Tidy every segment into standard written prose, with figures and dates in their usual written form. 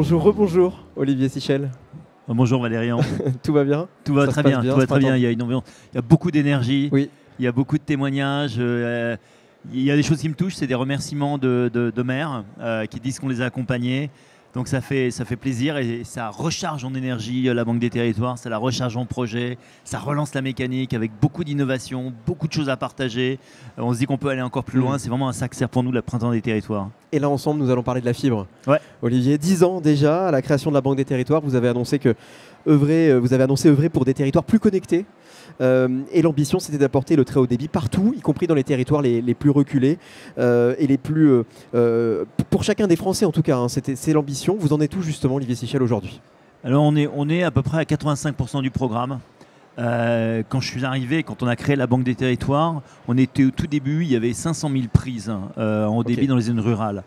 Bonjour, rebonjour Olivier Sichel. Bonjour Valérian. Tout va bien? Tout va très bien, tout va très bien. Il y a une ambiance, il y a beaucoup d'énergie, Oui. il y a beaucoup de témoignages. Il y a des choses qui me touchent, c'est des remerciements de maires qui disent qu'on les a accompagnés. Donc ça fait plaisir et ça recharge en énergie la Banque des Territoires, ça la recharge en projet, ça relance la mécanique avec beaucoup d'innovation, beaucoup de choses à partager. On se dit qu'on peut aller encore plus loin, c'est vraiment un ça que sert pour nous le Printemps des Territoires. Et là ensemble nous allons parler de la fibre. Ouais. Olivier, 10 ans déjà à la création de la Banque des Territoires, vous avez annoncé œuvrer pour des territoires plus connectés. Et l'ambition, c'était d'apporter le très haut débit partout, y compris dans les territoires les plus reculés et les plus... pour chacun des Français en tout cas, hein, c'est l'ambition. Vous en êtes où justement, Olivier Sichel, aujourd'hui? Alors on est à peu près à 85% du programme. Quand je suis arrivé, quand on a créé la Banque des Territoires, on était au tout début, il y avait 500 000 prises en haut débit dans les zones rurales.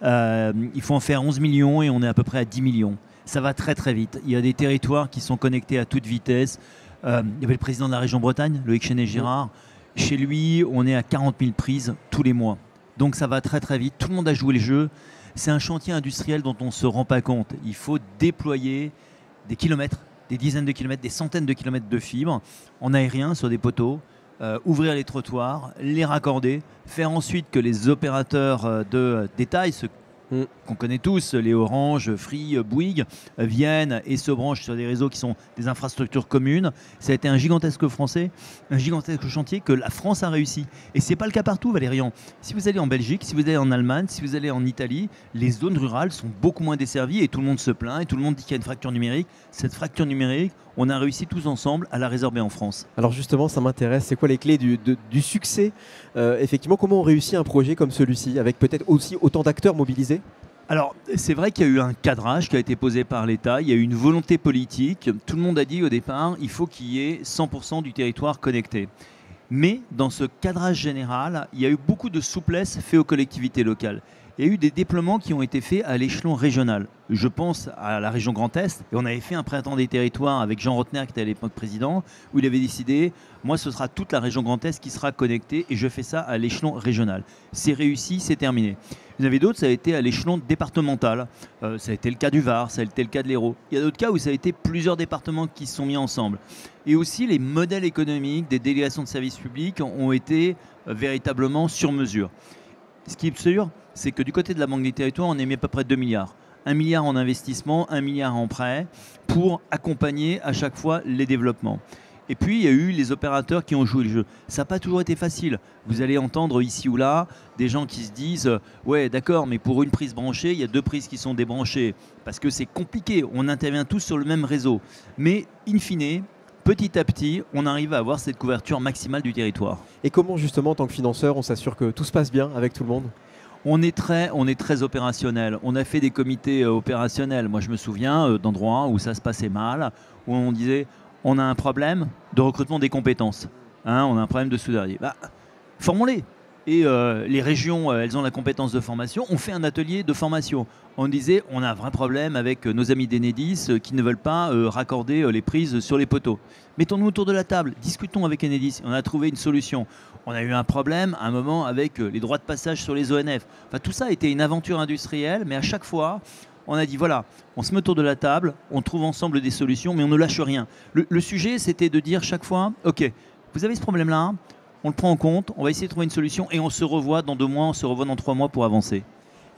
Il faut en faire 11 millions et on est à peu près à 10 millions. Ça va très très vite. Il y a des territoires qui sont connectés à toute vitesse. Il y avait le président de la région Bretagne, Loïc Chenet-Girard. Chez lui, on est à 40 000 prises tous les mois. Donc ça va très très vite. Tout le monde a joué le jeu. C'est un chantier industriel dont on ne se rend pas compte. Il faut déployer des kilomètres, des dizaines de kilomètres, des centaines de kilomètres de fibres en aérien sur des poteaux, ouvrir les trottoirs, les raccorder, faire ensuite que les opérateurs de détail, ceux qu'on connaît tous, les Orange, Free, Bouygues, viennent et se branchent sur des réseaux qui sont des infrastructures communes. Ça a été un gigantesque chantier que la France a réussi. Et ce n'est pas le cas partout, Valérian. Si vous allez en Belgique, si vous allez en Allemagne, si vous allez en Italie, les zones rurales sont beaucoup moins desservies et tout le monde se plaint et tout le monde dit qu'il y a une fracture numérique. Cette fracture numérique, on a réussi tous ensemble à la résorber en France. Alors justement, ça m'intéresse. C'est quoi les clés du succès effectivement, comment on réussit un projet comme celui-ci, avec peut-être aussi autant d'acteurs mobilisés? Alors, c'est vrai qu'il y a eu un cadrage qui a été posé par l'État, il y a eu une volonté politique. Tout le monde a dit au départ, il faut qu'il y ait 100% du territoire connecté. Mais dans ce cadrage général, il y a eu beaucoup de souplesse faite aux collectivités locales. Il y a eu des déploiements qui ont été faits à l'échelon régional. Je pense à la région Grand Est, et on avait fait un printemps des territoires avec Jean Rotner, qui était à l'époque président, où il avait décidé, moi ce sera toute la région Grand Est qui sera connectée, et je fais ça à l'échelon régional. C'est réussi, c'est terminé. Vous en avez d'autres, ça a été à l'échelon départemental. Ça a été le cas du Var, ça a été le cas de l'Hérault. Il y a d'autres cas où ça a été plusieurs départements qui se sont mis ensemble. Et aussi, les modèles économiques des délégations de services publics ont été véritablement sur mesure. Ce qui est sûr, c'est que du côté de la Banque des Territoires, on a mis à peu près 2 milliards. 1 milliard en investissement, 1 milliard en prêt pour accompagner à chaque fois les développements. Et puis, il y a eu les opérateurs qui ont joué le jeu. Ça n'a pas toujours été facile. Vous allez entendre ici ou là des gens qui se disent « Ouais, d'accord, mais pour une prise branchée, il y a 2 prises qui sont débranchées. » Parce que c'est compliqué, on intervient tous sur le même réseau. Mais, in fine, petit à petit, on arrive à avoir cette couverture maximale du territoire. Et comment justement, en tant que financeur, on s'assure que tout se passe bien avec tout le monde? On est très opérationnel. On a fait des comités opérationnels. Moi, je me souviens d'endroits où ça se passait mal, où on disait on a un problème de recrutement des compétences. Hein, on a un problème de soudurier. Formons-les. Et les régions, elles ont la compétence de formation. On fait un atelier de formation. On disait, on a un vrai problème avec nos amis d'Enedis qui ne veulent pas raccorder les prises sur les poteaux. Mettons-nous autour de la table, discutons avec Enedis. On a trouvé une solution. On a eu un problème à un moment avec les droits de passage sur les ONF. Enfin, tout ça a été une aventure industrielle, mais à chaque fois, on a dit, voilà, on se met autour de la table, on trouve ensemble des solutions, mais on ne lâche rien. Le sujet, c'était de dire chaque fois, OK, vous avez ce problème-là, on le prend en compte, on va essayer de trouver une solution et on se revoit dans 2 mois, on se revoit dans 3 mois pour avancer.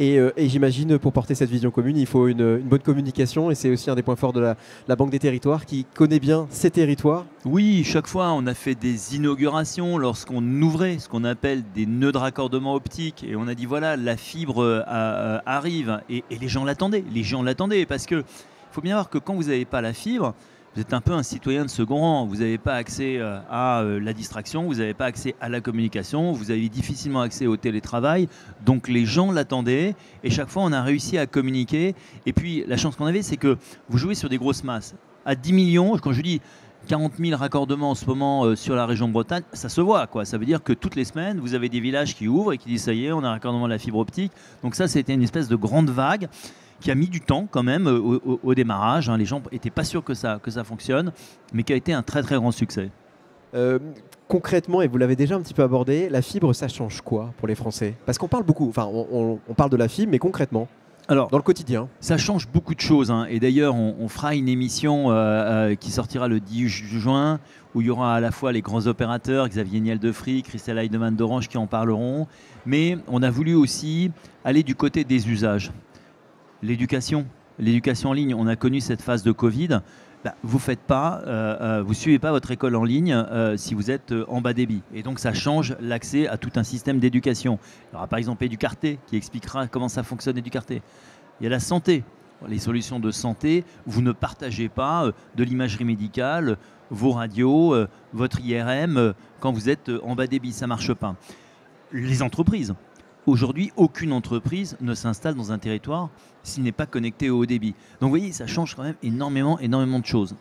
Et j'imagine, pour porter cette vision commune, il faut une bonne communication. Et c'est aussi un des points forts de la Banque des Territoires, qui connaît bien ses territoires. Oui, chaque fois, on a fait des inaugurations lorsqu'on ouvrait ce qu'on appelle des nœuds de raccordement optique. Et on a dit, voilà, la fibre arrive. Et les gens l'attendaient. Les gens l'attendaient parce qu'il faut bien voir que quand vous n'avez pas la fibre, vous êtes un peu un citoyen de second rang. Vous n'avez pas accès à la distraction, vous n'avez pas accès à la communication, vous avez difficilement accès au télétravail. Donc les gens l'attendaient et chaque fois on a réussi à communiquer. Et puis la chance qu'on avait, c'est que vous jouez sur des grosses masses. À 10 millions, quand je dis 40 000 raccordements en ce moment sur la région Bretagne, ça se voit, quoi. Ça veut dire que toutes les semaines, vous avez des villages qui ouvrent et qui disent ça y est, on a un raccordement de la fibre optique. Donc ça, c'était une espèce de grande vague qui a mis du temps quand même au démarrage. Hein. Les gens n'étaient pas sûrs que ça fonctionne, mais qui a été un très très grand succès. Concrètement, et vous l'avez déjà un petit peu abordé, la fibre, ça change quoi pour les Français? Parce qu'on parle beaucoup, enfin on parle de la fibre, mais concrètement. Alors, dans le quotidien? ça change beaucoup de choses, hein. Et d'ailleurs, on fera une émission qui sortira le 10 juin, où il y aura à la fois les grands opérateurs, Xavier Niel de Free, Christelle Heidemann d'Orange qui en parleront. Mais on a voulu aussi aller du côté des usages. L'éducation en ligne, on a connu cette phase de Covid. Bah, vous suivez pas votre école en ligne si vous êtes en bas débit. Et donc ça change l'accès à tout un système d'éducation. Il y aura par exemple Educarté qui expliquera comment ça fonctionne Educarté. Il y a la santé, les solutions de santé. Vous ne partagez pas de l'imagerie médicale, vos radios, votre IRM quand vous êtes en bas débit, ça marche pas. Les entreprises. Aujourd'hui, aucune entreprise ne s'installe dans un territoire s'il n'est pas connecté au haut débit. Donc vous voyez, ça change quand même énormément de choses.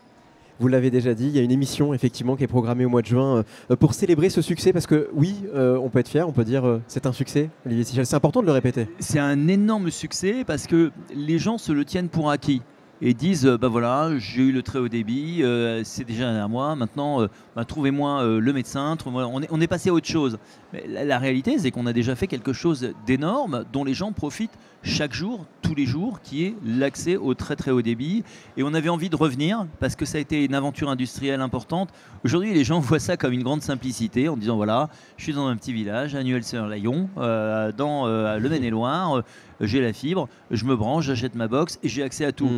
Vous l'avez déjà dit, il y a une émission effectivement qui est programmée au mois de juin pour célébrer ce succès, parce que oui, on peut être fier, on peut dire c'est un succès, Olivier Sichel. C'est important de le répéter. C'est un énorme succès parce que les gens se le tiennent pour acquis et disent bah voilà, j'ai eu le très haut débit, c'est déjà à moi, maintenant trouvez-moi le médecin, on est passé à autre chose. Mais la réalité, c'est qu'on a déjà fait quelque chose d'énorme dont les gens profitent chaque jour, tous les jours, qui est l'accès au très très haut débit. Et on avait envie de revenir parce que ça a été une aventure industrielle importante. Aujourd'hui, les gens voient ça comme une grande simplicité en disant voilà, je suis dans un petit village, à Nuel-sur-Layon, dans le Maine-et-Loire, j'ai la fibre, je me branche, j'achète ma box et j'ai accès à tout.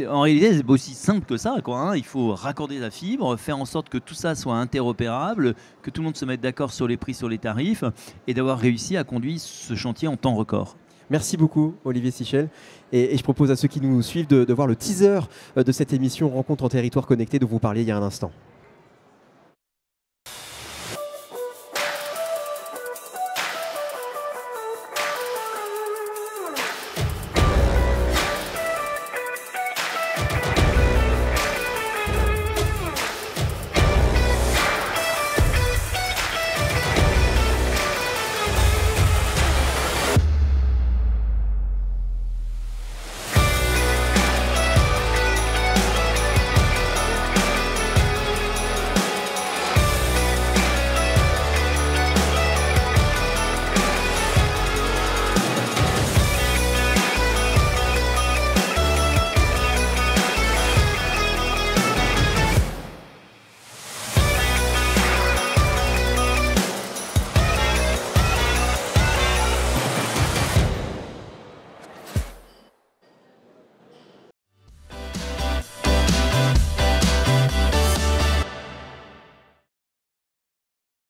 En réalité, c'est aussi simple que ça, quoi, hein. Il faut raccorder la fibre, faire en sorte que tout ça soit interopérable, que tout le monde se mette d'accord sur les prix, sur les tarifs, et d'avoir réussi à conduire ce chantier en temps record. Merci beaucoup, Olivier Sichel. Et je propose à ceux qui nous suivent de voir le teaser de cette émission Rencontre en territoire connecté dont vous parliez il y a un instant.